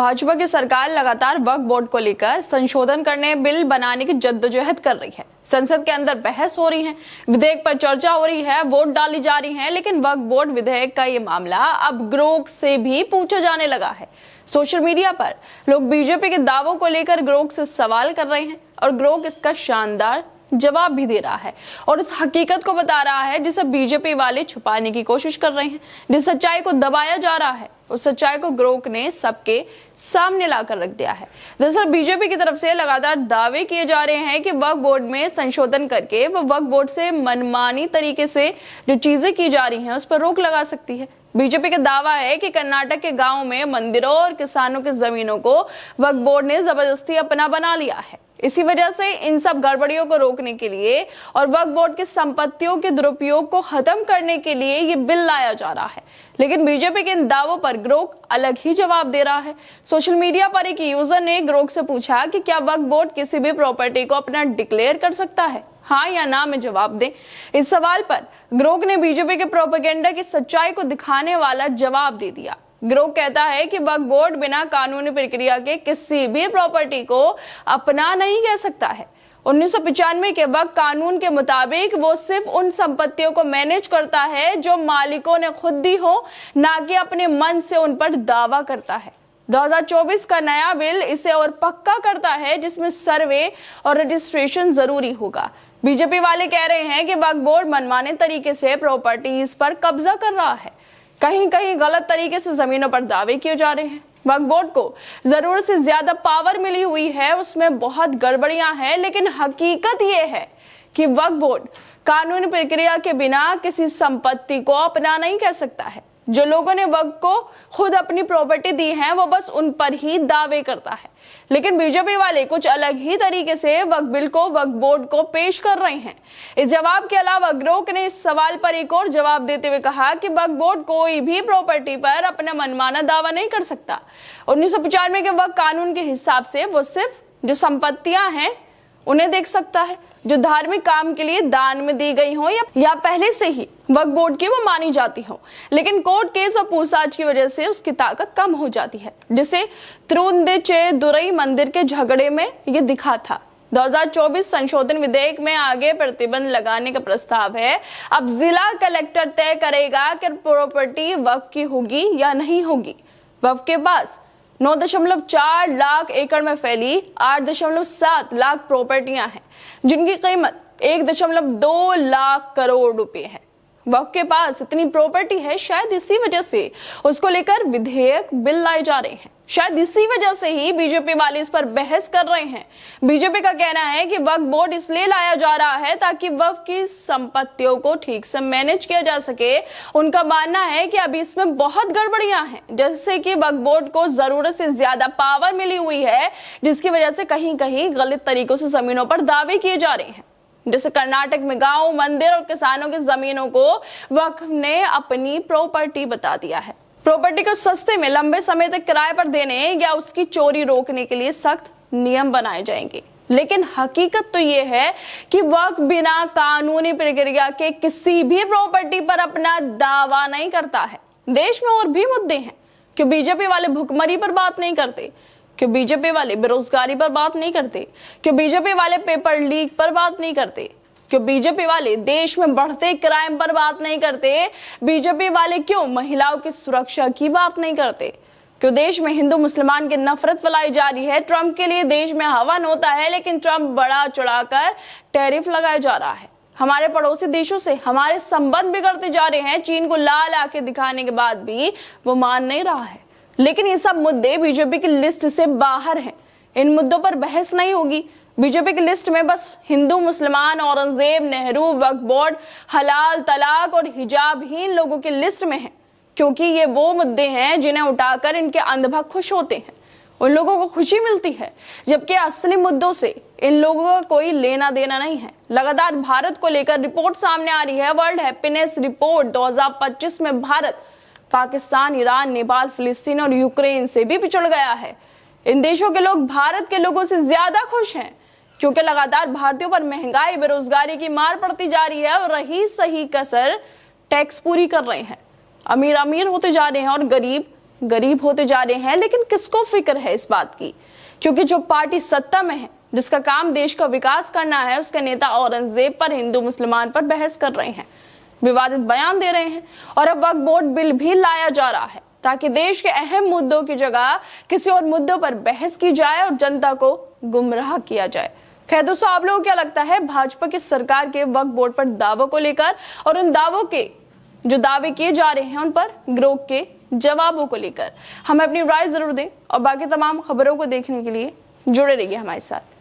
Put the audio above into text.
भाजपा की सरकार लगातार वक्फ बोर्ड को लेकर संशोधन करने बिल बनाने की जद्दोजहद कर रही है। संसद के अंदर बहस हो रही है, विधेयक पर चर्चा हो रही है, वोट डाली जा रही है, लेकिन वक्फ बोर्ड विधेयक का ये मामला अब ग्रोक से भी पूछा जाने लगा है। सोशल मीडिया पर लोग बीजेपी के दावों को लेकर ग्रोक से सवाल कर रहे हैं और ग्रोक इसका शानदार जवाब भी दे रहा है और उस हकीकत को बता रहा है जिसे बीजेपी वाले छुपाने की कोशिश कर रहे हैं। जिस सच्चाई को दबाया जा रहा है उस सच्चाई को ग्रोक ने सबके सामने लाकर रख दिया है। दरअसल बीजेपी की तरफ से लगातार दावे किए जा रहे हैं कि वक्फ बोर्ड में संशोधन करके वह वक्फ बोर्ड से मनमानी तरीके से जो चीजें की जा रही हैं उस पर रोक लगा सकती है। बीजेपी का दावा है कि कर्नाटक के गांवों में मंदिरों और किसानों की जमीनों को वक्फ बोर्ड ने जबरदस्ती अपना बना लिया है। इसी वजह से इन सब गड़बड़ियों को रोकने के लिए और वक्फ बोर्ड की संपत्तियों के दुरुपयोग को खत्म करने के लिए ये बिल लाया जा रहा है। लेकिन बीजेपी के इन दावों पर ग्रोक अलग ही जवाब दे रहा है। सोशल मीडिया पर एक यूजर ने ग्रोक से पूछा कि क्या वक्फ बोर्ड किसी भी प्रॉपर्टी को अपना डिक्लेयर कर सकता है, हाँ या ना में जवाब दें। इस सवाल पर ग्रोक ने बीजेपी के प्रोपेगेंडा की सच्चाई को दिखाने वाला जवाब दे दिया। ग्रोक कहता है कि वक्फ बोर्ड बिना कानूनी प्रक्रिया के किसी भी प्रॉपर्टी को अपना नहीं कह सकता है। 1995 के वक्फ कानून के मुताबिक वो सिर्फ उन संपत्तियों को मैनेज करता है जो मालिकों ने खुद दी हो, ना कि अपने मन से उन पर दावा करता है। 2024 का नया बिल इसे और पक्का करता है, जिसमें सर्वे और रजिस्ट्रेशन जरूरी होगा। बीजेपी वाले कह रहे हैं कि वक्फ बोर्ड मनमाने तरीके से प्रॉपर्टीज पर कब्जा कर रहा है। कहीं कहीं गलत तरीके से जमीनों पर दावे किए जा रहे हैं। वक्फ बोर्ड को जरूरत से ज्यादा पावर मिली हुई है, उसमें बहुत गड़बड़ियां हैं, लेकिन हकीकत ये है कि वक्फ बोर्ड कानूनी प्रक्रिया के बिना किसी संपत्ति को अपना नहीं कह सकता है। जो लोगों ने वक्फ को खुद अपनी प्रॉपर्टी दी है वो बस उन पर ही दावे करता है। लेकिन बीजेपी वाले कुछ अलग ही तरीके से वक्फ बिल को वक्फ बोर्ड को पेश कर रहे हैं। इस जवाब के अलावा ग्रोक ने इस सवाल पर एक और जवाब देते हुए कहा कि वक्फ बोर्ड कोई भी प्रॉपर्टी पर अपना मनमाना दावा नहीं कर सकता। 1995 के वक्फ कानून के हिसाब से वो सिर्फ जो संपत्तियां हैं उन्हें देख सकता है जो धार्मिक काम के लिए दान में दी गई हो या पहले से ही वक्फ बोर्ड की वो मानी जाती हो। लेकिन कोर्ट केस और पूछताछ की वजह से उसकी ताकत कम हो जाती है, जिसे तिरुवंतपुरम मंदिर के झगड़े में ये दिखा था। 2024 संशोधन विधेयक में आगे प्रतिबंध लगाने का प्रस्ताव है। अब जिला कलेक्टर तय करेगा कि प्रॉपर्टी वक्फ की होगी या नहीं होगी। वक्फ के पास 9.4 लाख एकड़ में फैली 8.7 लाख प्रॉपर्टियां हैं, जिनकी कीमत 1.2 लाख करोड़ रुपए है। वक्फ के पास इतनी प्रॉपर्टी है, शायद इसी वजह से उसको लेकर विधेयक बिल लाए जा रहे हैं। शायद इसी वजह से ही बीजेपी वाले इस पर बहस कर रहे हैं। बीजेपी का कहना है कि वक्फ बोर्ड इसलिए लाया जा रहा है ताकि वक्फ की संपत्तियों को ठीक से मैनेज किया जा सके। उनका मानना है कि अभी इसमें बहुत गड़बड़ियां हैं, जैसे कि वक्फ बोर्ड को जरूरत से ज्यादा पावर मिली हुई है, जिसकी वजह से कहीं कहीं गलत तरीकों से जमीनों पर दावे किए जा रहे हैं। जैसे कर्नाटक में गांव, मंदिर और किसानों की जमीनों को वक्फ ने अपनी प्रॉपर्टी बता दिया है। प्रॉपर्टी को सस्ते में लंबे समय तक किराए पर देने या उसकी चोरी रोकने के लिए सख्त नियम बनाए जाएंगे। लेकिन हकीकत तो ये है कि वक्फ बिना कानूनी प्रक्रिया के किसी भी प्रॉपर्टी पर अपना दावा नहीं करता है। देश में और भी मुद्दे हैं। क्यों बीजेपी वाले भुखमरी पर बात नहीं करते? क्यों बीजेपी वाले बेरोजगारी पर बात नहीं करते? क्यों बीजेपी वाले पेपर लीक पर बात नहीं करते? क्यों बीजेपी वाले देश में बढ़ते क्राइम पर बात नहीं करते? बीजेपी वाले क्यों महिलाओं की सुरक्षा की बात नहीं करते? क्यों देश में हिंदू मुसलमान की नफरत फैलाई जा रही है? ट्रंप के लिए देश में हवन होता है, लेकिन ट्रंप बड़ा चढ़ाकर टैरिफ लगाया जा रहा है। हमारे पड़ोसी देशों से हमारे संबंध बिगड़ते जा रहे हैं। चीन को लाल आंखें दिखाने के बाद भी वो मान नहीं रहा है। लेकिन ये सब मुद्दे बीजेपी की लिस्ट से बाहर हैं। इन मुद्दों पर बहस नहीं होगी। बीजेपी की लिस्ट में बस हिंदू, मुसलमान, औरंगजेब, नेहरू, वक्फ बोर्ड, हलाल, तलाक और हिजाबहीन लोगों की लिस्ट में है, क्योंकि ये वो मुद्दे हैं जिन्हें उठाकर इनके अंधभक्त खुश होते हैं। उन लोगों को खुशी मिलती है, जबकि असली मुद्दों से इन लोगों का कोई लेना देना नहीं है। लगातार भारत को लेकर रिपोर्ट सामने आ रही है। वर्ल्ड हैप्पीनेस रिपोर्ट 2025 में भारत पाकिस्तान, ईरान, नेपाल, फिलिस्तीन और यूक्रेन से भी पिछड़ गया है। इन देशों के लोग भारत के लोगों से ज्यादा खुश हैं, क्योंकि लगातार भारतीयों पर महंगाई, बेरोजगारी की मार पड़ती जा रही है और रही सही कसर टैक्स पूरी कर रहे हैं। अमीर अमीर होते जा रहे हैं और गरीब गरीब होते जा रहे हैं, लेकिन किसको फिक्र है इस बात की? क्योंकि जो पार्टी सत्ता में है, जिसका काम देश का विकास करना है, उसके नेता औरंगजेब पर, हिंदू मुसलमान पर बहस कर रहे हैं, विवादित बयान दे रहे हैं। और अब वक्फ बोर्ड बिल भी लाया जा रहा है ताकि देश के अहम मुद्दों की जगह किसी और मुद्दों पर बहस की जाए और जनता को गुमराह किया जाए। खैर दोस्तों, आप लोगों को क्या लगता है भाजपा की सरकार के वक्फ बोर्ड पर दावों को लेकर, और उन दावों के जो दावे किए जा रहे हैं उन पर गिरोह के जवाबों को लेकर? हमें अपनी राय जरूर दें और बाकी तमाम खबरों को देखने के लिए जुड़े रहिए हमारे साथ।